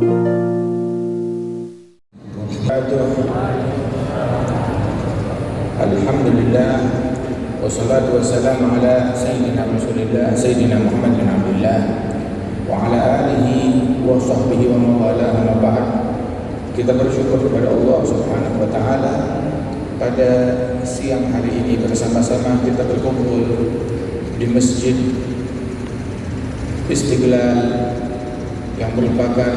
Alhamdulillah wassalatu wassalamu ala sayyidina Rasulillah sayyidina Muhammad bin Abdullah wa ala alihi wa sahbihi wa mawala amma ba'd. Kita bersyukur kepada Allah Subhanahu wa taala pada siang hari ini bersama-sama kita berkumpul di Masjid Istiqlal yang merupakan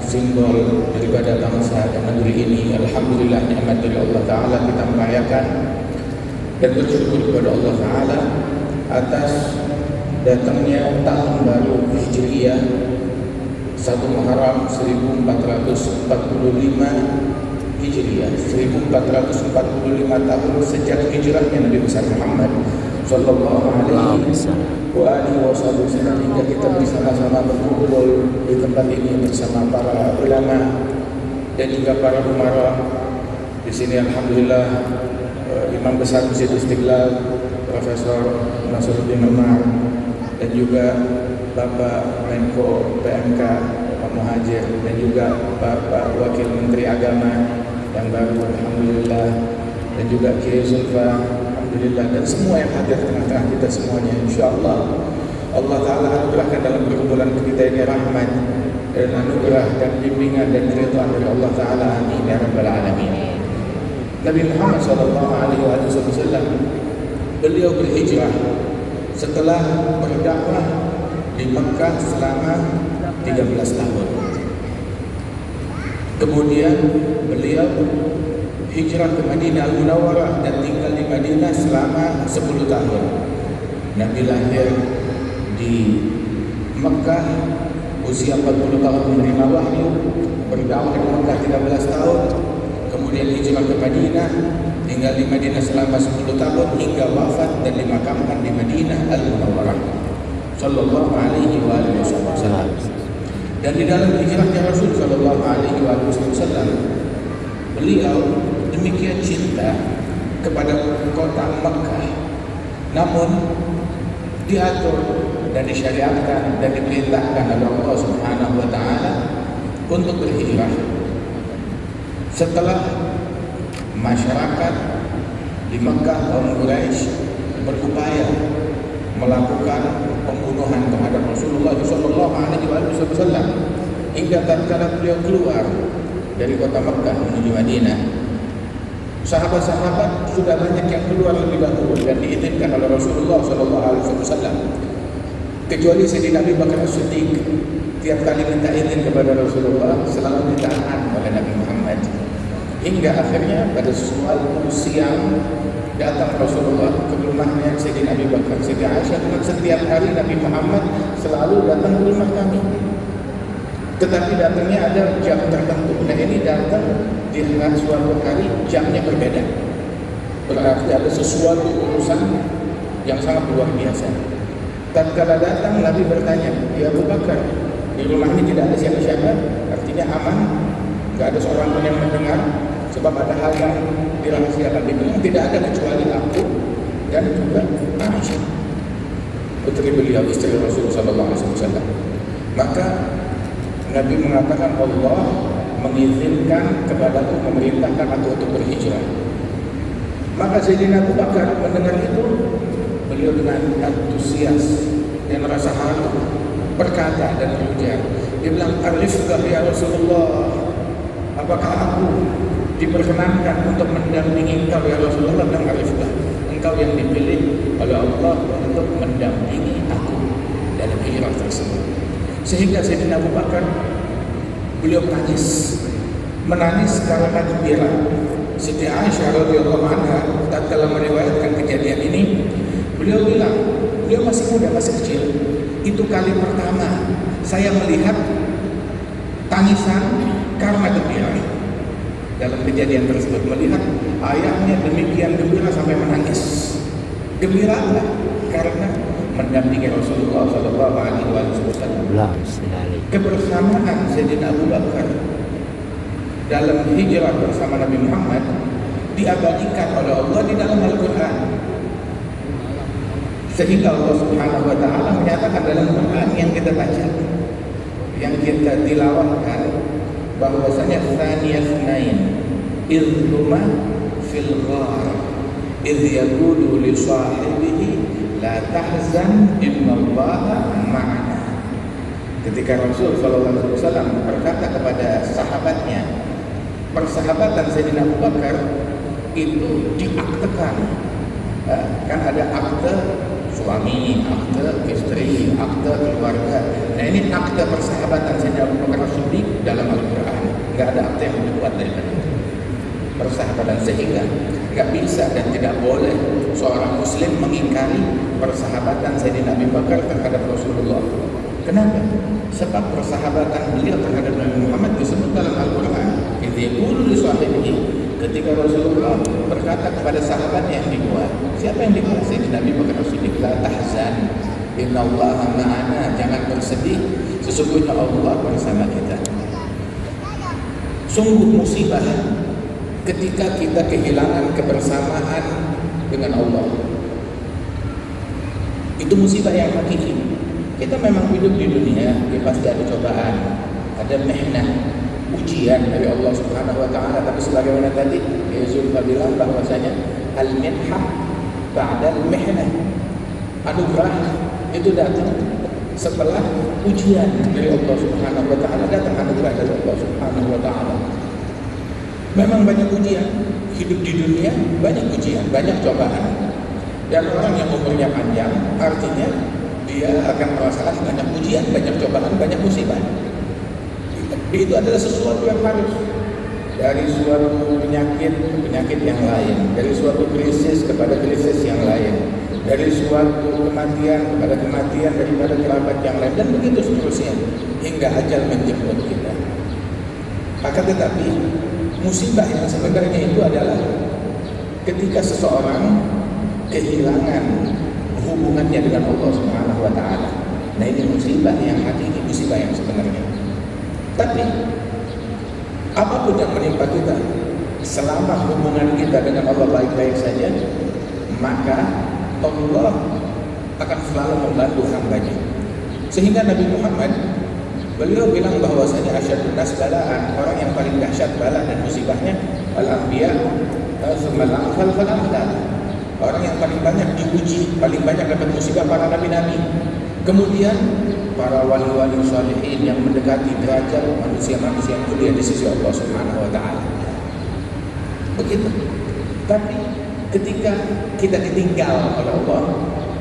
simbol daripada bangsa dan negeri ini. Alhamdulillah, nikmat dari Allah Ta'ala kita merayakan dan bersyukur kepada Allah Ta'ala atas datangnya tahun baru Hijriah 1 Muharram 1445 Hijriah, 1445 tahun sejak hijrahnya Nabi besar Muhammad sallallahu alaihi wasallam, hingga kita bersama-sama berkumpul di tempat ini bersama para ulama dan juga para umara di sini. Alhamdulillah, Imam Besar Masjid Istiqlal Profesor Nasruddin Umar dan juga Bapak Menko PMK Bapak Muhajir dan juga Bapak Wakil Menteri Agama yang baru, alhamdulillah, dan juga Kiai Zulfa, alhamdulillah, dan semua yang hadir tengah-tengah kita semuanya. InsyaAllah Allah Ta'ala anugerahkan dalam perkumpulan kita ini rahmat dan anugerah dan bimbingan dan keridhaan dari Allah Ta'ala. Amin ya rabbal alamin. Nabi Muhammad SAW beliau berhijrah setelah berdakwah di Mekah selama 13 tahun. Kemudian beliau hijrah ke Madinah Al-Munawwarah dan tinggal di Madinah selama 10 tahun. Nabi lahir di Mekah usia 40 tahun menerima wahyu, berdakwah di Mekah 13 tahun, kemudian hijrah ke Madinah, tinggal di Madinah selama 10 tahun hingga wafat dan dimakamkan di Madinah Al-Munawwarah sallallahu alaihi wasallam. Dan di dalam hijrahnya Rasul sallallahu alaihi wasallam, beliau demikian cinta kepada kota Mekah, namun diatur dan disyariatkan dan diperintahkan oleh Allah Subhanahu wa taala untuk berhijrah. Setelah masyarakat di Mekah kaum Quraisy berupaya melakukan pembunuhan terhadap Rasulullah sallallahu alaihi wasallam hingga tatkala beliau keluar dari kota Mekah menuju Madinah, sahabat-sahabat sudah banyak yang keluar lebih dahulu dan diizinkan oleh Rasulullah sallallahu alaihi wasallam, kecuali Sayyidina Abu Bakar As-Siddiq. Tiap kali minta izin kepada Rasulullah selalu ditahan oleh Nabi Muhammad, hingga akhirnya pada suatu siang datang Rasulullah ke rumahnya Sayyidina Abu Bakar, Siti Aisyah. Dan setiap hari Nabi Muhammad selalu datang ke rumah kami, tetapi datangnya ada jam tertentu. Dan ini datang di suatu hari jamnya berbeda, berarti ada sesuatu urusan yang sangat luar biasa. Tatkala datang, Nabi bertanya, "Ya Abu Bakar, di rumah ini tidak ada siapa-siapa?" Artinya aman, tidak ada seorang pun yang mendengar, sebab ada hal yang dirahasiakan. Dia bilang tidak ada kecuali aku dan juga Aisyah, putri beliau, istri Rasulullah SAW. Maka Nabi mengatakan, Allah mengizinkan kepadaku, memerintahkan aku untuk berhijrah. Maka Sayyidina Abu Bakar mendengar itu, beliau dengan antusias dan rasa haru berkata dan berujar, dia bilang, "Arifkah ya Rasulullah, apakah aku diperkenankan untuk mendampingi engkau ya Rasulullah?" Dan arifkah, engkau yang dipilih oleh Allah untuk mendampingi aku dalam hijrah tersebut. Sehingga Sayyidina Abu Bakar beliau menangis karena gembira. Siti Aisyah radhiyallahu anha tatkala meriwayatkan kejadian ini, beliau bilang, beliau masih muda, masih kecil. Itu kali pertama saya melihat tangisan karena gembira. Dalam kejadian tersebut melihat ayahnya demikian gembira sampai menangis. Gembira apa? Karena mendampingi Rasulullah sallallahu alaihi wasallam. Kebersamaan Sayyidina Abu Bakar dalam hijrah bersama Nabi Muhammad diabadikan oleh Allah di dalam Al-Quran, sehingga Allah Subhanahu wa taala menyatakan dalam Quran yang kita baca, yang kita tilawahkan, bahwasanya tsaniyasnain idhuma fil ghar idh yaqulu li sahibihi la tahzan innallaha ma'ana. Ketika Rasul sallallahu alaihi wasallam berkata kepada sahabatnya, persahabatan Sayyidina Abu Bakar itu diaktekan. Kan ada akte suami, akte istri, akte keluarga. Nah, ini akte persahabatan Sayyidina Abu Bakar As-Siddiq dalam Al-Quran. Enggak ada akte yang lebih kuat daripada itu. Persahabatan, sehingga enggak bisa dan tidak boleh seorang muslim mengingkari persahabatan Sayyidina Abu Bakar terhadap Rasulullah. Kenapa? Sebab persahabatan beliau terhadap Nabi Muhammad disebut dalam Al-Quran. Idh yaqulu li sahibihi, ketika Rasulullah berkata kepada sahabatnya yang di luar. Siapa yang di luar? Sayyidina Abu Bakar As-Siddiq. La tahzan innallaha ma'ana, jangan bersedih, sesungguhnya Allah bersama kita. Sungguh musibah ketika kita kehilangan kebersamaan dengan Allah. Itu musibah yang hakiki. Kita memang hidup di dunia, pasti ada cobaan, ada mihnah, ujian dari Allah Subhanahu wa taala. Tapi sebagaimana tadi Zulfa bilang bahwasanya al-minhah ba'dal mihnah. Anugerah itu datang setelah ujian dari Allah Subhanahu wa taala, datang anugerah dari Allah Subhanahu wa taala. Memang banyak ujian, hidup di dunia banyak ujian, banyak cobaan. Dan orang yang umurnya panjang artinya dia akan merasakan banyak ujian, banyak cobaan, banyak musibah. Itu adalah sesuatu yang harus, dari suatu penyakit ke penyakit yang lain, dari suatu krisis kepada krisis yang lain, dari suatu kematian kepada kematian daripada kerabat yang lain, dan begitu seterusnya hingga ajal menjemput kita. Akan tetapi musibah yang sebenarnya itu adalah ketika seseorang kehilangan hubungannya dengan Allah Subhanahu wa taala. Nah, ini musibah yang hakiki, musibah yang sebenarnya. Tapi apapun yang menimpa kita, selama hubungan kita dengan Allah baik-baik saja, maka Allah akan selalu membantu hambanya. Sehingga Nabi Muhammad, beliau bilang bahwasanya asyadun nas balaan, orang yang paling dahsyat bala dan musibahnya al-anbiya tsumma al-amthal fal-amthal. Orang yang paling banyak diuji, paling banyak dapat musibah para nabi-nabi. Kemudian para wali-wali salihin yang mendekati derajat manusia-manusia yang mulia di sisi Allah Subhanahu wa taala. Begitu. Tapi ketika kita ditinggal oleh Allah,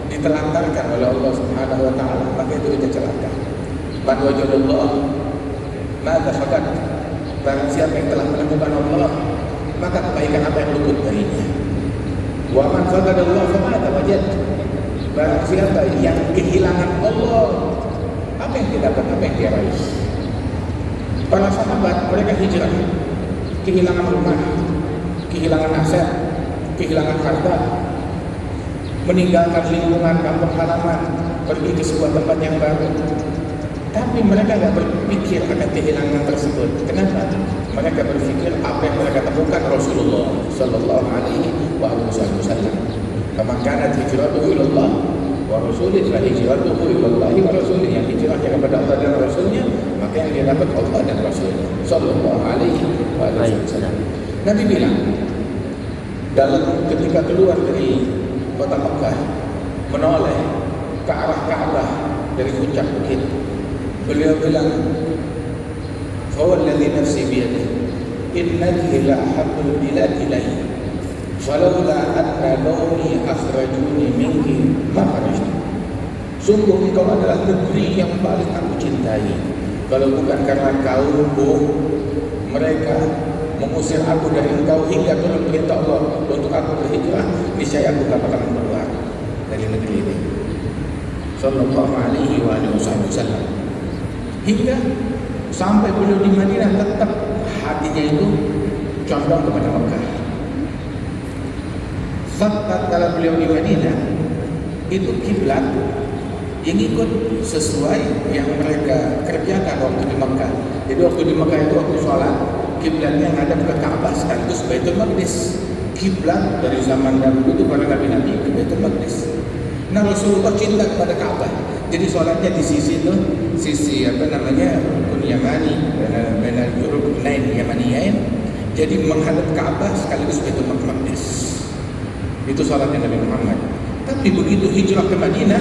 ditelantarkan oleh Allah Subhanahu wa taala, maka itu kita celaka. Man wajadallah maka fakat, barang siapa yang telah menemukan Allah, maka kebaikan apa yang luput darinya. Wa man faqadallahu famata wajad. Barang siapa yang kehilangan Allah, apa yang dia dapat, apa yang dia raih. Para sahabat mereka hijrah, kehilangan rumah, kehilangan aset, kehilangan harta, meninggalkan lingkungan kampung halaman, pergi ke sebuah tempat yang baru. Tapi mereka tidak berpikir akan kehilangan tersebut. Kenapa? Mereka berpikir apa yang mereka temukan Rasulullah Sallallahu Alaihi Wasallam. Kama kanat hijratuhu ilallah wa rasulih, wa hijratuhu ilallahi wa rasulih. Yang hijrahnya kepada Allah dan Rasulnya, maka yang dia dapat Allah dan Rasulnya Sallallahu Alaihi Wasallam. Nabi bilang dalam ketika keluar dari kota Mekah menoleh ke arah Ka'bah dari puncak bukit, beliau bilang, "Fawalladzi nafsi biyadihi, innaki la ahabbul bilad ilayya, falawla anna launi akhrajuni minki ma kharajtu." Sungguh engkau adalah negeri yang paling aku cintai. Kalau bukan karena kaumku, mereka mengusir aku dari engkau hingga turun perintah Allah untuk aku berhijrah, niscaya aku tak akan keluar dari negeri ini. Sallallahu alaihi wasallam. Hingga sampai beliau di Madinah tetap hatinya itu condong kepada Mekah. Saat kala beliau di Madinah itu kiblat yang ikut sesuai yang mereka kerjakan waktu di Mekah. Jadi waktu di Mekah itu waktu sholat, kiblatnya ngadap ke Ka'bah sekaligus Baitul Maqdis. Kiblat dari zaman dahulu itu para nabi-nabi ke Baitul Maqdis. Nah, Rasulullah cinta kepada Ka'bah. Jadi sholatnya di sisi itu, sisi apa namanya, rukun Yamani, bainal ruknain Yamaniyain. Jadi menghadap Ka'bah sekaligus Baitul Maqdis. Itu salatnya Nabi Muhammad. Tapi begitu hijrah ke Madinah,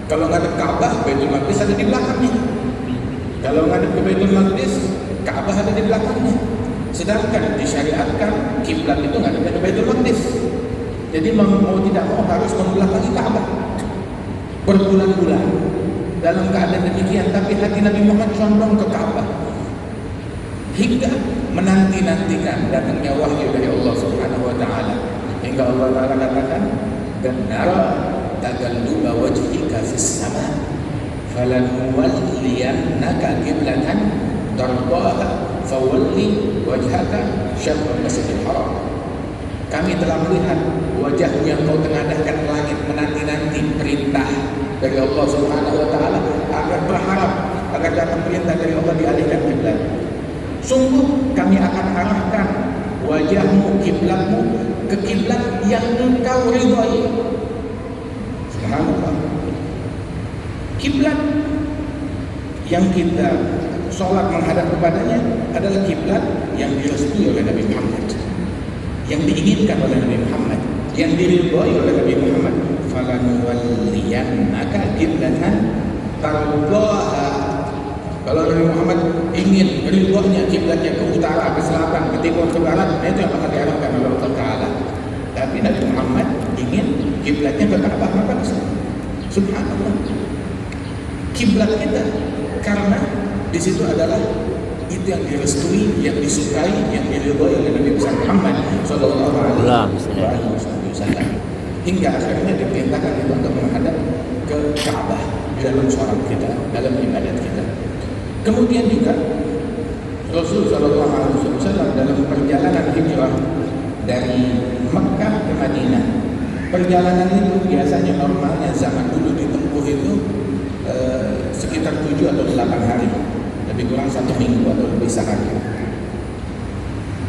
kalau ngadep Ka'bah, Baitul Maqdis ada di belakangnya. Kalau ngadep ke Baitul Maqdis, Ka'bah ada di belakangnya. Sedangkan disyariatkan kiblat itu ngadep ke Baitul Maqdis. Jadi mau tidak mau harus membelakangi Ka'bah berbulan-bulan dalam keadaan demikian. Tapi hati Nabi Muhammad condong ke Ka'bah hingga menanti-nantikan datangnya wahyu dari Allah Subhanahu wa taala. Hingga Allah Taala katakan, "Dan nara tagalluba wajhika fis sama, falanuwalliyannaka qiblatan tardaha fawalli wajhaka syatrul masjidil haram." Kami telah melihat wajahmu yang kau tengadahkan ke langit, menanti-nanti perintah dari Allah Subhanahu wa taala, agar berharap agar datang perintah dari Allah dialihkan kiblat. Sungguh kami akan arahkan wajahmu, kiblatmu ke kiblat yang engkau ridhai. Subhanallah. Kiblat yang kita sholat menghadap kepadanya adalah kiblat yang direstui oleh Nabi Muhammad, yang diinginkan oleh Nabi Muhammad, yang diridhai oleh Nabi Muhammad. Falanuwalliyannaka qiblatan tardaha. Kalau Nabi Muhammad ingin ridhonya kiblatnya ke utara, ke selatan, ke timur, ke barat, itu yang akan diarahkan oleh Allah Taala. Tapi Nabi Muhammad ingin kiblatnya ke Ka'bah, maka bisa. Subhanallah. Kiblat kita karena di situ adalah itu yang direstui, yang disukai, yang diridhoi oleh Nabi Muhammad sallallahu alaihi wasallam. Hingga akhirnya diperintahkan kita untuk menghadap ke Ka'bah dalam sholat kita, dalam ibadat kita. Kemudian juga Rasul sallallahu alaihi wasallam dalam perjalanan hijrah dari Mekah ke Madinah. Perjalanan itu biasanya normalnya zaman dulu ditempuh itu sekitar 7 atau 8 hari, lebih kurang 1 minggu atau lebih sehari.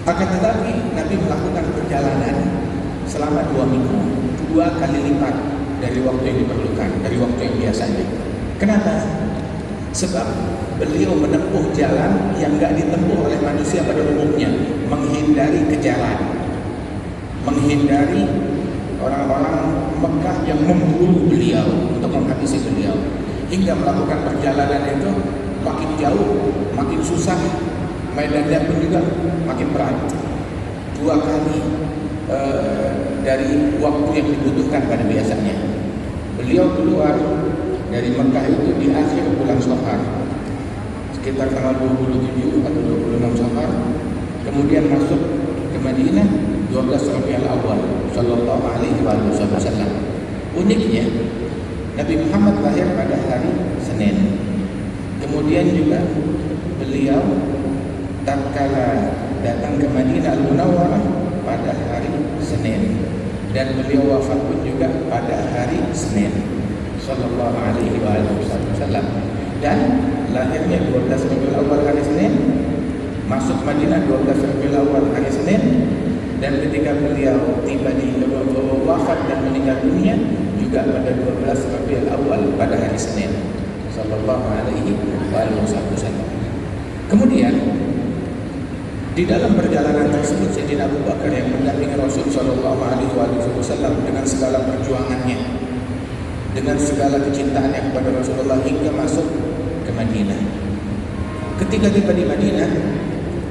Akan tetapi Nabi melakukan perjalanan selama 2 minggu, 2 kali lipat dari waktu yang diperlukan, dari waktu yang biasanya. Kenapa? Sebab beliau menempuh jalan yang enggak ditempuh oleh manusia pada umumnya, menghindari kejaran, menghindari orang-orang Mekah yang memburu beliau untuk menghabisi beliau. Hingga melakukan perjalanan itu makin jauh, makin susah, medannya pun juga makin berat. 2 kali dari waktu yang dibutuhkan pada biasanya. Beliau keluar dari Mekah itu di akhir bulan Syawal, sekitar tanggal 27 atau 26 Syawal. Kemudian masuk ke Madinah 12 Rabiul Awal sallallahu alaihi wasallam. Uniknya Nabi Muhammad lahir pada hari Senin. Kemudian juga beliau tatkala datang ke Madinah Al-Munawwarah pada hari Senin, dan beliau wafat pun juga pada hari Senin sallallahu alaihi wasallam. Dan lahirnya 12 Rabiul Awal hari Senin, masuk Madinah 12 Rabiul Awal hari Senin, dan ketika beliau tiba di wafat dan meninggal dunia juga pada 12 Rabiul Awal pada hari Senin sallallahu alaihi wasallam. Kemudian di dalam perjalanan tersebut Sayyidina Abu Bakar yang mendampingi Rasul sallallahu alaihi wasallam dengan segala perjuangannya, dengan segala kecintaannya kepada Rasulullah hingga masuk ke Madinah. Ketika tiba di Madinah,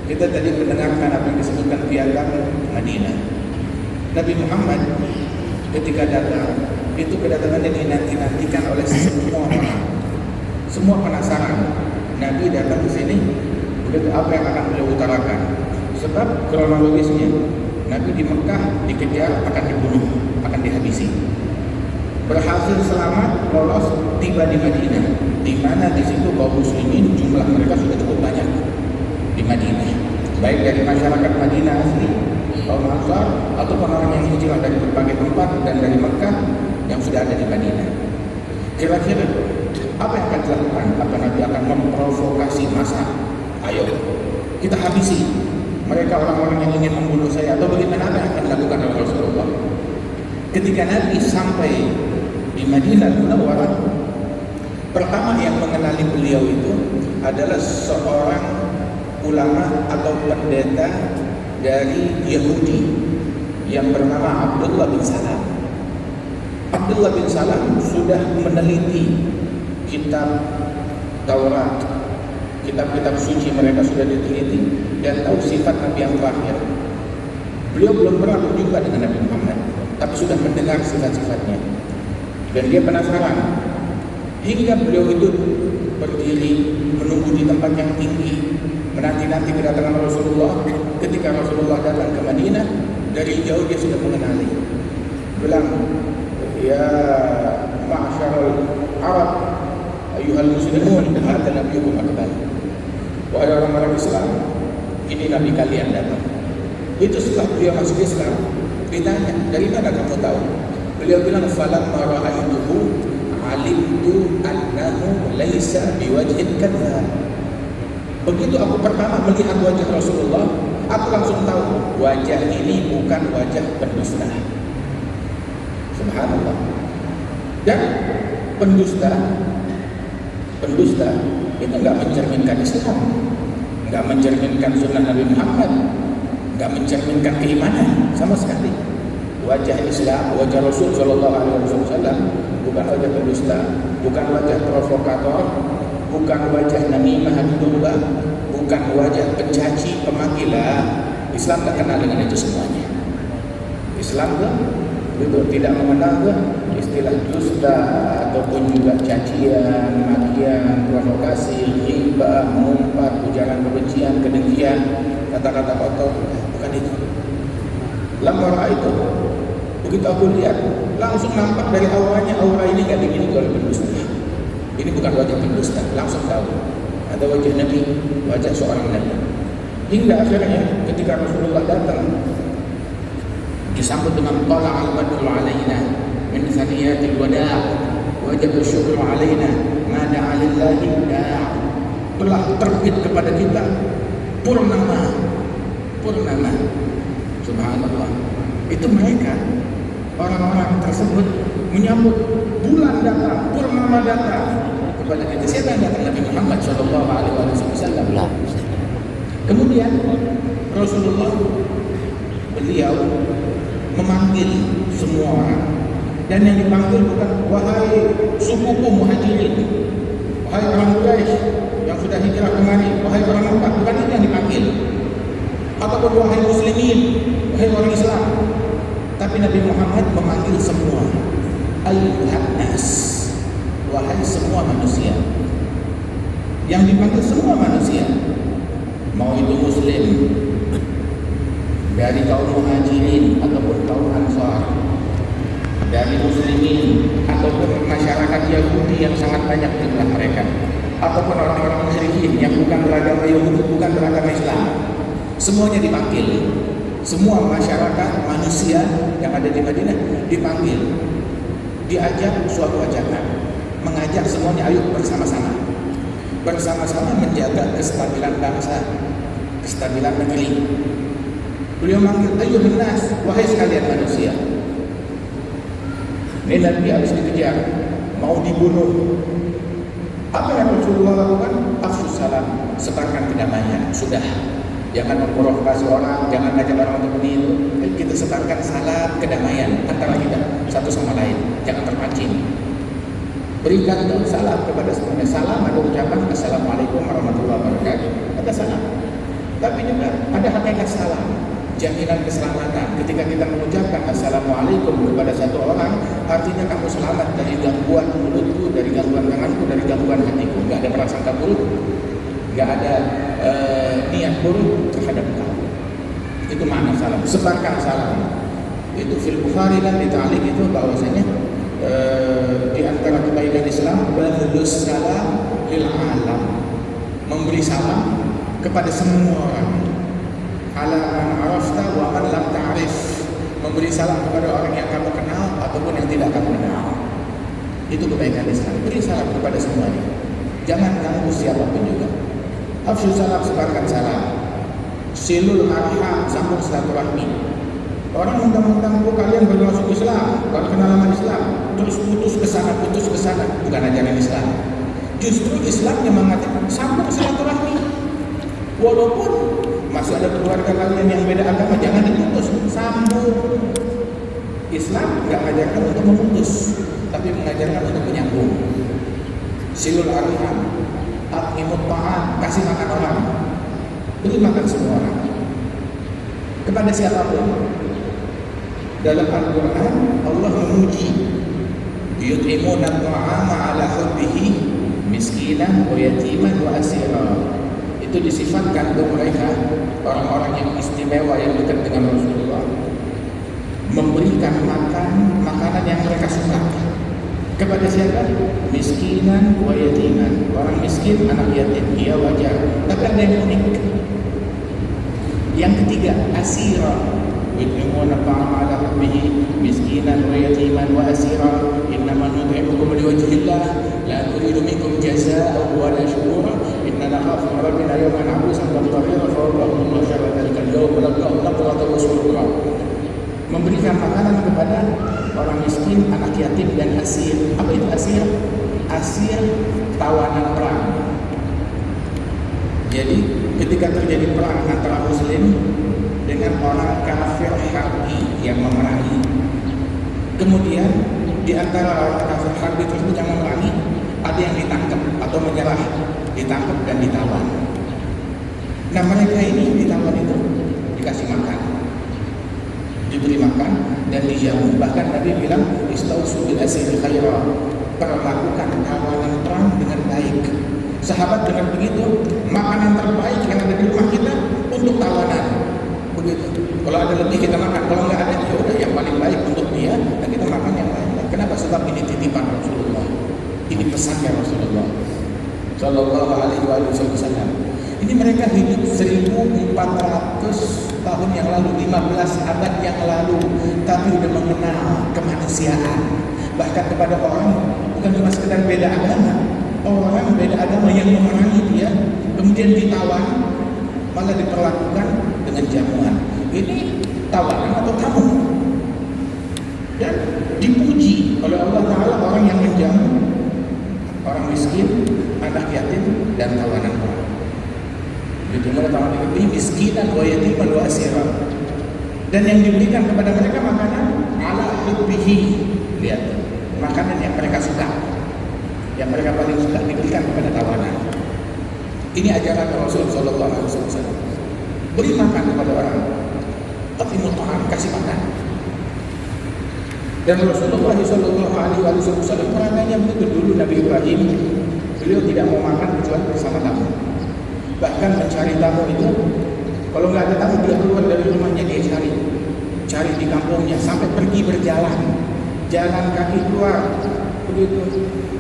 kita tadi mendengarkan apa yang disebutkan piagam Madinah. Nabi Muhammad ketika datang, itu kedatangannya dinanti-nantikan oleh semua orang. Semua penasaran Nabi datang ke sini, begitu apa yang akan beliau utarakan. Sebab kronologisnya Nabi di Mekah dikejar, akan dibunuh, akan dihabisi. Berhasil selamat, lolos, tiba di Madinah, di mana di situ kaum muslimin jumlah mereka sudah cukup banyak di Madinah, baik dari masyarakat Madinah asli, kaum Ansar, ataupun orang yang hijrah dari berbagai tempat dan dari Mekah yang sudah ada di Madinah. Kira-kira apa yang akan dilakukan? Apa Nabi akan memprovokasi massa? Ayo kita habisi mereka, orang-orang yang ingin membunuh saya, atau bagaimana? Apa yang akan dilakukan oleh Rasulullah? Ketika Nabi sampai di Madinah Munawwarah, pertama yang mengenali beliau itu adalah seorang ulama atau pendeta dari Yahudi yang bernama Abdullah bin Salam. Abdullah bin Salam sudah meneliti kitab Taurat, kitab-kitab suci mereka sudah diteliti dan tahu sifat Nabi yang terakhir. Beliau belum pernah berjumpa dengan Nabi Muhammad, tapi sudah mendengar sifat-sifatnya. Dan dia penasaran. Hingga beliau itu berdiri menunggu di tempat yang tinggi, menanti-nanti kedatangan Rasulullah. Ketika Rasulullah datang ke Madinah, dari jauh dia sudah mengenali. Bilang, ya ma'asyarul Arab, ayuhal muslimun, hadza nabiyukum akbar. Wahai orang-orang Islam, ini nabi kalian datang. Itu setelah beliau masuk Islam, ditanya, dari mana kamu tahu? Beliau bilang, falamma ra'aituhu alimtu annahu laisa biwajhin kadzdzab. Begitu aku pertama melihat wajah Rasulullah, aku langsung tahu wajah ini bukan wajah pendusta. Subhanallah. Dan pendusta itu enggak mencerminkan Islam, enggak mencerminkan sunnah Nabi Muhammad, enggak mencerminkan keimanan sama sekali. Wajah Islam, wajah Rasul sallallahu alaihi wasallam bukan wajah pendusta, bukan wajah provokator, bukan wajah namimah domba, bukan wajah pencaci, pemanggilan. Islam tak kenal dengan itu semuanya. Islam itu tidak mengenal istilah dusta ataupun juga cacian, makian, provokasi, ghibah, mengumpat, ujaran kebencian, kedengkian, kata-kata kotor, bukan itu. Lamar itu, begitu aku lihat, langsung nampak dari auranya, aura ini gak dimiliki oleh pendusta. Ini bukan wajah pendusta, langsung tahu ada wajah Nabi, wajah seorang Nabi. Hingga akhirnya ketika Rasulullah datang, disambut dengan tala al-badru alaina min thaniyatil wada' wajib syukru alaina ma da'a lillahi da'. Telah terbit kepada kita purnama. Subhanallah. Itu mereka, orang-orang tersebut menyambut bulan datang, purnama datang kepada kita. Siapa yang datang? Nabi Muhammad sallallahu alaihi wasallam. Kemudian Rasulullah beliau memanggil semua orang, dan yang dipanggil bukan wahai sukuku muhajirin, wahai orang Quraisy yang sudah hijrah kemari, wahai orang Mekah, bukan itu yang dipanggil, ataupun wahai muslimin, wahai orang Islam. Tapi Nabi Muhammad memanggil semua, ayyuhan nas, wahai semua manusia. Yang dipanggil semua manusia, mau itu muslim dari kaum muhajirin ataupun kaum ansar, dari muslimin ataupun masyarakat Yahudi yang sangat banyak jumlah mereka, ataupun orang-orang musyrikin yang bukan beragama Yahudi, bukan beragama Islam. Semuanya dipanggil. Semua masyarakat manusia yang ada di Madinah dipanggil, diajak suatu ajakan, mengajak semuanya, ayo bersama-sama menjaga kestabilan bangsa, kestabilan negeri. Beliau manggil, ayyuhan nas, wahai sekalian manusia. Ini Nabi habis dikejar, mau dibunuh. Apa yang Rasulullah lakukan? Afsus salam, sebarkan kedamaian. Sudah, jangan memprovokasi orang, jangan ngajak orang untuk meniru. Kita sebarkan salam kedamaian antara kita satu sama lain, jangan terpancing. Berikan salam kepada semuanya. Salam ada ucapan assalamualaikum warahmatullahi wabarakatuh, ada salam. Tapi juga ada hakikat salam, jaminan keselamatan. Ketika kita mengucapkan assalamualaikum kepada satu orang, artinya kamu selamat dari gangguan mulutku, dari gangguan tanganku, dari gangguan hatiku. Gak ada prasangka buruk, gak ada niat buruk terhadap kamu. Itu makna salam. Sebarkan salam. Itu fil Bukhari dan di ta'liq itu bahwasanya di antara kebaikan Islam, badlus salam lil alam, memberi salam kepada semua orang. Ala man arafta wa man lam ta'rif, memberi salam kepada orang yang kamu kenal ataupun yang tidak kamu kenal. Itu kebaikan Islam. Beri salam kepada semuanya, jangan ganggu siapapun juga. Afsyus salam, sebarkan salam. Silul arham, sambung silaturahmi. Orang mentang-mentang kalian baru masuk Islam, baru kenal sama Islam, terus putus ke sana, bukan ajaran Islam. Justru Islam yang mengatakan sambung silaturahmi. Walaupun masih ada keluarga kalian yang beda agama, jangan diputus, sambung. Islam nggak mengajarkan untuk memutus, tapi mengajarkan untuk menyambung. Silul arham, at'imut ta'am, kasih makan orang, beri makan semua orang. Kepada siapapun. Dalam Al-Quran Allah memuji yut'imuna ta'ama ala hubbihi miskinan wa yatiman wa asira. Itu disifatkan untuk mereka orang-orang yang istimewa yang dekat dengan Rasulullah, memberikan makanan yang mereka suka. Kepada siapa? Miskinan wa yatiman. Orang miskin, anak yatim, dia wajar. Tapi ada yang unik. Yang ketiga, asira. Yut'imuna ta'ama ala hubbihi miskinan wa yatiman wa asira. Innama nut'imukum liwajhillah la nuridu minkum jazaa'an wa la syukura. Inna nakhafu min rabbina yawman 'abusan qamtarira fa wallahum syarra dzalikal yawm wa laqad naqratu wa memberikan makanan kepada orang miskin, anak yatim, dan asir. Apa itu asir? Asir tawanan perang. Jadi ketika terjadi perang antara muslim dengan orang kafir harbi yang memerangi, kemudian di antara orang kafir harbi tersebut yang memerangi ada yang ditangkap atau menyerah, ditangkap dan ditawan. Nah, mereka ini ditawan itu dikasih makan, diberi makan dan dijamu. Bahkan Nabi bilang istausu bil asiri khaira, perlakukan tawanan perang dengan baik. Sahabat dengan begitu, makanan terbaik yang ada di rumah kita untuk tawanan. Begitu. Kalau ada lebih kita makan, kalau nggak ada ya udah yang paling baik untuk dia dan kita makan yang lain. Kenapa? Sebab ini titipan Rasulullah. Ini pesannya Rasulullah Sallallahu Alaihi Wasallam. Ini mereka hidup 1400 tahun yang lalu, 15 abad yang lalu, tapi udah mengenal kemanusiaan. Bahkan kepada orang bukan cuma sekedar beda agama, orang beda agama yang memerangi dia, kemudian ditawan, malah diperlakukan dengan jamuan. Ini tawanan atau tamu? Dan dipuji oleh Allah Ta'ala orang yang menjamu orang miskin, anak yatim, dan tawanan orang. Itu mereka lebih miskinan wa yatiman wa asira. Dan yang diberikan kepada mereka makanan ala hubbihi. Lihat, makanan yang mereka suka, yang mereka paling suka diberikan kepada tawanan. Ini ajaran Rasul Sallallahu Alaihi Wasallam. Beri makan kepada orang, tapi mut'am, kasih makan. Dan Rasulullah Sallallahu Alaihi Wasallam perangannya begitu. Dulu Nabi Ibrahim, beliau tidak mau makan kecuali bersama tamu. Bahkan mencari tamu itu, kalau nggak ada tamu dia keluar dari rumahnya, dia cari di kampungnya, sampai pergi berjalan, jalan kaki keluar begitu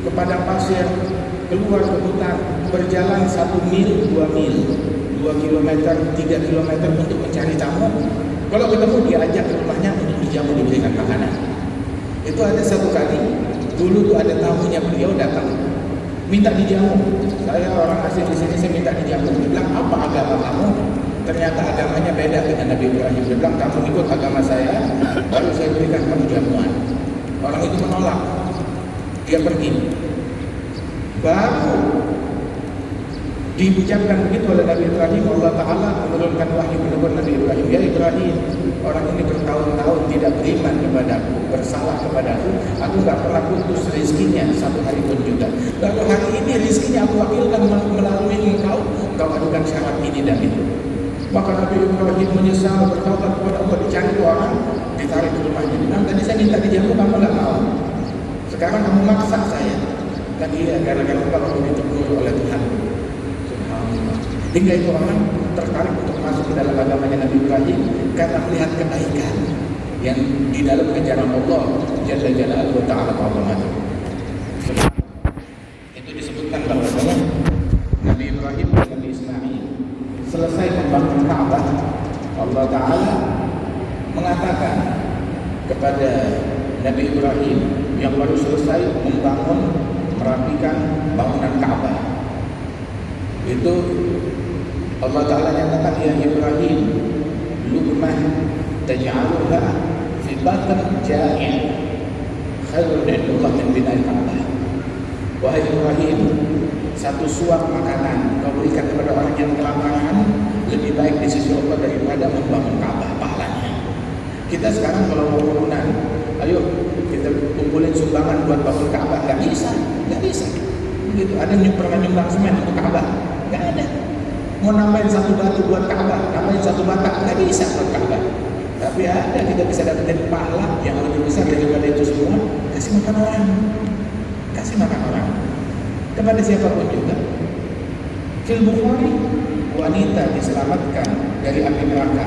ke padang pasir, keluar ke hutan, berjalan 1 mil, 2 mil, 2 kilometer, 3 kilometer untuk mencari tamu. Kalau ketemu dia ajak ke rumahnya untuk dijamu, diberikan makanan. Itu ada satu kali, dulu tuh ada tamunya beliau datang, minta dijamu. Saya orang asing di sini, saya minta dijamu. Dia bilang, apa agama kamu? Ternyata agamanya beda dengan Nabi Ibrahim. Dia bilang, kamu ikut agama saya, baru saya berikan kamu jamuan. Orang itu menolak, dia pergi. Baru diucapkan begitu oleh Nabi Ibrahim, Allah Ta'ala menurunkan wahyu menegur Nabi Ibrahim. Ya Ibrahim, orang ini bertahun-tahun tidak beriman kepadaku, bersalah kepadaku, aku gak pernah putus rezekinya 1 hari pun juga. Lalu hari ini rezekinya aku wakilkan melalui engkau adukan syarat ini dan itu. Maka Nabi Ibrahim menyesal, bertaubat kepada Allah, dicari orang, ditarik ke rumahnya. Nah, tadi saya minta dijamu, kamu gak mau. Sekarang kamu maksa saya. Dan iya, gara-gara kamu ditegur oleh Tuhan. Hingga itu orang tertarik untuk masuk ke dalam agamanya Nabi Ibrahim karena melihat kebaikan yang di dalam ajaran Allah Jalla Jalaluhu Ta'ala Ta'ala. Itu disebutkan bahwasanya Nabi Ibrahim dan Nabi Ismail selesai membangun Ka'bah, Allah Ta'ala mengatakan kepada Nabi Ibrahim yang baru selesai membangun, merapikan bangunan Ka'bah, itu Allah Ta'ala nyatakan, ya Ibrahim, luqmah taj'aluha fi batn ja'i' khairun 'inda Allah min bina'il Ka'bah. Wahai Ibrahim, satu suap makanan kau berikan kepada orang yang kelaparan, lebih baik di sisi Allah daripada membangun Ka'bah pahalanya. Kita sekarang kalau mau urunan, ayo kita kumpulin sumbangan buat bangun Ka'bah, nggak bisa. Begitu ada nyumbang semen untuk Ka'bah, nggak ada. Mau nambahin satu batu buat Ka'bah, nambahin satu batak, nggak bisa buat Ka'bah. Tapi ada, kita bisa dapetin pahala yang lebih besar daripada itu semua. Kasih makan orang kepada siapapun juga. Fil Bukhari, wanita diselamatkan dari api neraka.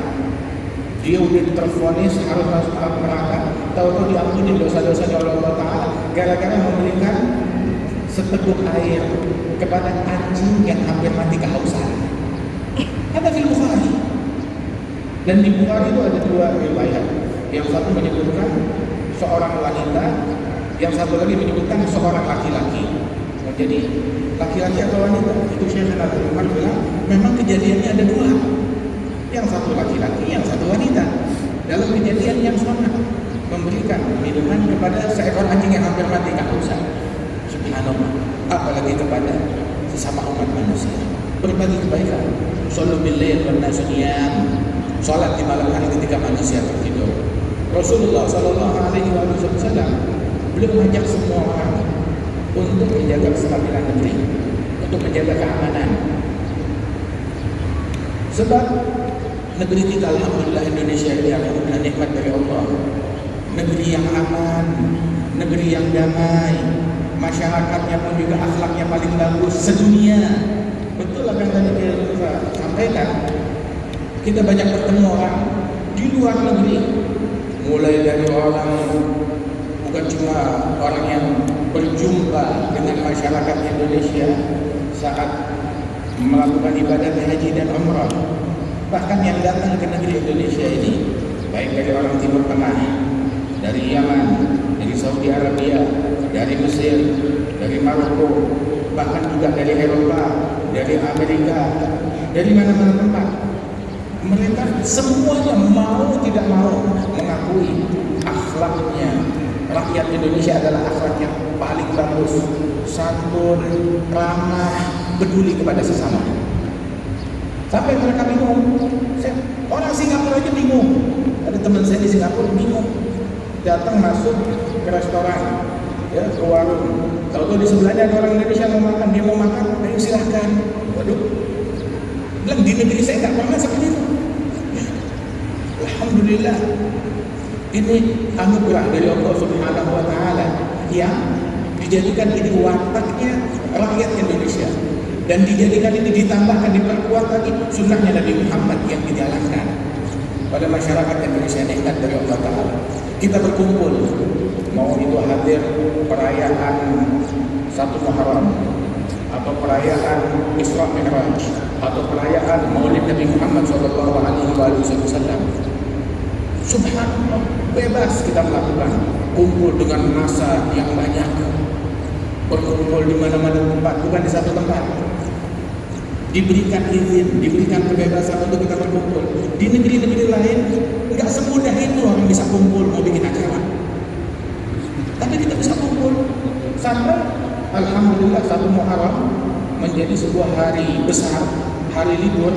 Dia udah tervonis harus masuk neraka, tahu-tahu diampuni dosa-dosanya oleh Allah Ta'ala gara-gara memberikan seteguk air kepada anjing yang hampir mati kehausan. Ada fil Bukhari. Dan di Bukhari itu ada dua riwayat. Yang satu menyebutkan seorang wanita, yang satu lagi menyebutkan seorang laki-laki. Jadi laki-laki atau wanita, itu Syekh Nabi Umar bilang memang kejadiannya ada dua. Yang satu laki-laki, yang satu wanita. Dalam kejadian yang sama, memberikan minuman kepada seekor anjing yang hampir mati kehausan. Subhanallah. Apalagi kepada sesama umat manusia. Berbagi kebaikan. Shallu bil lail wan nasu niyam. Salat di malam hari ketika manusia tertidur. Rasulullah sallallahu alaihi wasallam beliau mengajak semua orang untuk menjaga kestabilan negeri, untuk menjaga keamanan. Sebab negeri kita alhamdulillah Indonesia ini alhamdulillah nikmat dari Allah. Negeri yang aman, negeri yang damai, masyarakatnya pun juga akhlaknya paling bagus sedunia. Betul apa yang tadi kita sampaikan. Kita banyak bertemu orang di luar negeri, mulai dari orang bukan cuma orang yang berjumpa dengan masyarakat Indonesia saat melakukan ibadah haji dan umrah, bahkan yang datang ke negeri Indonesia ini baik dari orang Timur Tengah, dari Yaman, dari Saudi Arabia, dari Mesir, dari Maroko, bahkan juga dari Eropa, dari Amerika, dari mana-mana tempat. Mereka semuanya mau tidak mau mengakui akhlaknya rakyat Indonesia adalah akhlak yang paling bagus, santun, ramah, peduli kepada sesama. Sampai mereka bingung. Orang Singapura aja bingung. Ada teman saya di Singapura bingung. Datang masuk ke restoran, ya, ke warung. Tahu-tahu di sebelahnya ada orang Indonesia mau makan, dia mau makan, ayo silahkan. Waduh, bilang di negeri saya nggak pernah seperti itu. Alhamdulillah, ini anugerah dari Allah Subhanahu Wa Taala yang dijadikan ini wataknya rakyat Indonesia dan dijadikan ini ditambahkan diperkuat lagi sunnahnya Nabi Muhammad yang dijalankan pada masyarakat Indonesia nikmat dari Allah Taala. Kita berkumpul, mau itu hadir perayaan 1 Muharram atau perayaan Isra Mi'raj atau perayaan Maulid Nabi Muhammad sallallahu alaihi wasallam. Subhanallah, bebas kita melakukan, kumpul dengan massa yang banyak, berkumpul di mana-mana tempat, bukan di satu tempat. Diberikan izin, diberikan kebebasan untuk kita berkumpul. Di negeri-negeri lain nggak semudah itu orang bisa kumpul mau bikin acara. Tapi kita bisa kumpul sampai alhamdulillah 1 Muharram menjadi sebuah hari besar, hari libur.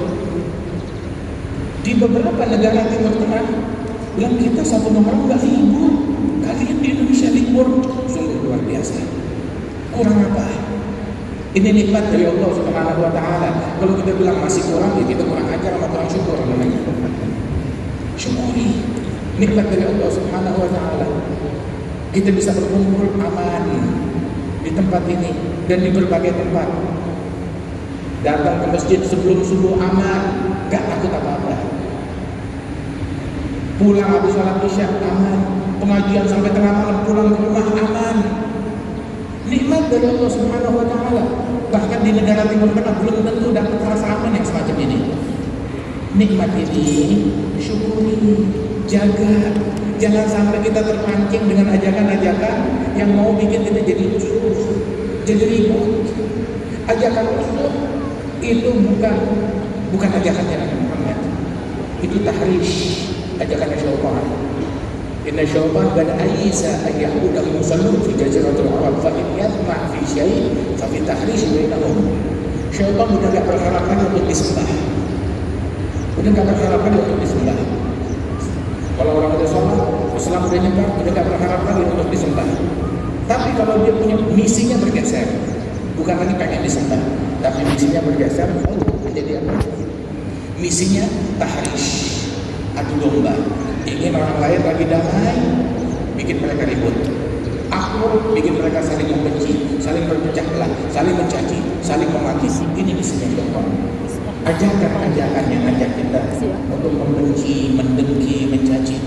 Di beberapa negara Timur Tengah bilang kita 1 Muharram nggak libur, kalian di Indonesia libur, sungguh luar biasa. Kurang apa? Ini nikmat dari Allah Subhanahu Wa Taala. Kalau kita bilang masih kurang, ya kita kurang ajar sama kurang syukur namanya. Syukuri nikmat dari Allah Subhanahu Wa Taala. Kita bisa berkumpul aman di tempat ini dan di berbagai tempat. Datang ke masjid sebelum subuh aman, gak takut apa-apa. Pulang habis sholat isya aman, pengajian sampai tengah malam pulang ke rumah aman. Nikmat dari Allah Subhanahu Wa Taala. Bahkan di negara Timur Tengah belum tentu dapat rasa aman yang semacam ini. Nikmat ini syukuri, jaga. Jangan sampai kita terpancing dengan ajakan-ajakan yang mau bikin kita jadi rusuh, jadi ribut. Ajakan rusuh itu bukan ajakannya Nabi Muhammad. Itu tahrish, ajakan syaitan. Inna syaitan qad ayisa an ya'budahu musallun fi jaziratil Arab fa in yatma' fi syai' fa fi tahrish bainahum. Syaitan udah gak berharap lagi untuk disembah. Udah gak berharap lagi untuk disembah. Kalau orang udah sholat, Islam udah nyebar, udah gak berharap lagi untuk disembah. Tapi kalau dia punya misinya bergeser, bukan lagi pengen disembah, tapi misinya bergeser, menjadi apa? Misinya tahrish, adu domba. Ingin orang lain lagi damai, bikin mereka ribut. Akur, bikin mereka saling membenci, saling berpecah belah, saling mencaci, saling memaki. Ini misinya syaitan. Ajakan-ajakan yang ajak kita untuk membenci, mendengki, mencaci,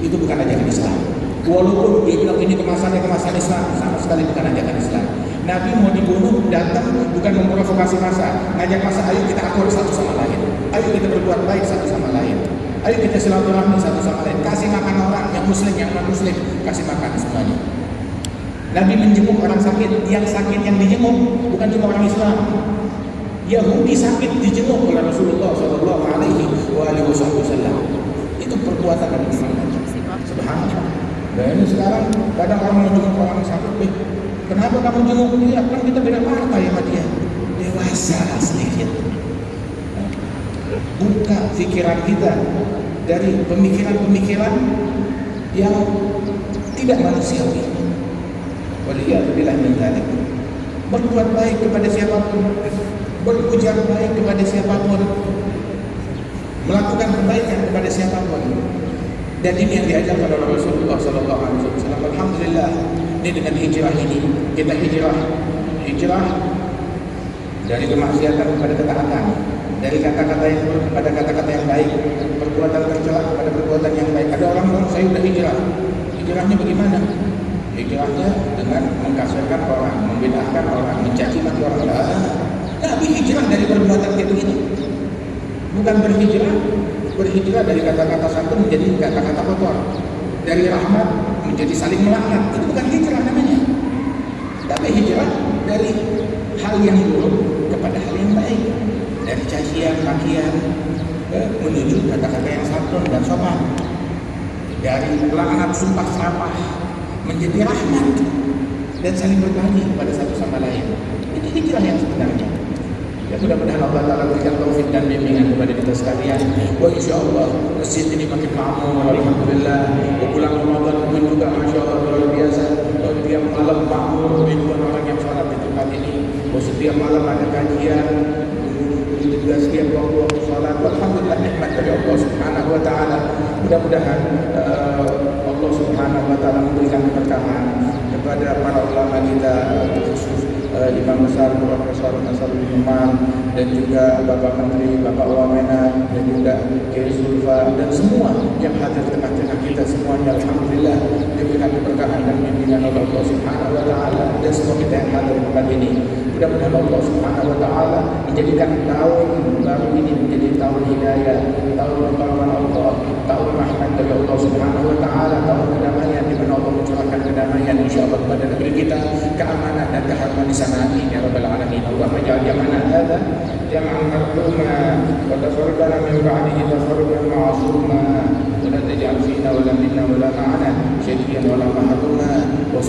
itu bukan ajakan Islam. Walaupun dia bilang ini kemasan Islam, sama sekali bukan ajakan Islam. Nabi mau dibunuh, datang bukan memprovokasi massa, ngajak massa, ayo kita akur satu sama lain, ayo kita berbuat baik satu sama lain, ayo kita silaturahmi satu sama lain, kasih makan orang yang muslim, yang non muslim, kasih makan semuanya. Nabi menjenguk orang sakit, yang dijenguk bukan cuma orang Islam. Yahudi sakit dijenguk oleh Rasulullah Shallallahu Alaihi Wasallam. Itu perbuatan Nabi Muhammad. Subhanallah. Dan ini sekarang kadang orang menjenguk orang sakit, kenapa kamu jenguk dia? Kan kita beda partai sama dia. Dewasa sedikit. Buka pikiran kita dari pemikiran-pemikiran yang tidak manusiawi. Waliyahillah min dzalik. Berbuat baik kepada siapapun, berujar baik kepada siapapun, melakukan kebaikan kepada siapapun. Dan ini yang diajarkan oleh Rasulullah Sallallahu Alaihi Wasallam. Alhamdulillah, ini dengan hijrah ini kita hijrah dari kemaksiatan kepada ketaatan, dari kata-kata yang buruk kepada kata-kata yang baik, perbuatan tercela kepada perbuatan yang baik. Ada orang bilang saya sudah hijrah. Hijrahnya bagaimana? Hijrahnya dengan mengkafirkan orang, membid'ahkan orang, mencaci maki orang. Nabi hijrah dari perbuatan kayak begini. Bukan berhijrah dari kata-kata santun menjadi kata-kata kotor, dari rahmat menjadi saling melaknat. Itu bukan hijrah namanya. Tapi hijrah dari hal yang buruk kepada hal yang baik, dari cacian, makian menuju kata-kata yang santun dan sopan, dari laknat, sumpah serapah menjadi rahmat dan saling berbagi pada satu sama lain. Itu hijrah yang sebenarnya. Ya, mudah-mudahan Allah Ta'ala berikan taufik dan bimbingan kepada kita sekalian. Wa insyaAllah masjid ini makin makmur, alhamdulillah. Bulan Ramadan pun juga Masya Allah luar biasa. Setiap malam makmur, ribuan orang yang sholat di tempat ini. Setiap malam ada kajian, juga setiap waktu sholat. Alhamdulillah nikmat dari Allah Subhanahu Wa Ta'ala. Mudah-mudahan Allah Subhanahu Wa Ta'ala memberikan keberkahan kepada para ulama kita, khusus Imam Besar Profesor Nasruddin Umar, dan juga Bapak Menteri, Bapak Wamena, dan juga Kiai Sulfa, dan semua yang hadir di tengah-tengah kita semuanya. Alhamdulillah diberikan keberkahan dan bimbingan oleh Allah Subhanahu Wa Ta'ala, dan semua kita yang hadir di tempat ini. Mudah-mudahan Allah Subhanahu Wa Ta'ala menjadikan tahun baru ini menjadi tahun hidayah, tahun pertolongan Allah, tahun rahmat dari Allah Subhanahu Wa Ta'ala, tahun kedamaian di mana Allah mencurahkan kedamaian insyaallah kepada negeri kita, keamanan dan keharmonisan. Amin ya rabbal alamin. Allahumma ja'al jam'ana hadza jam'an marhuma wa tafarraqana min ba'dihi tafarruqan ma'suma wa la taj'al fina wa la minna wa la ma'ana syadiyan wa la mahruma. Wa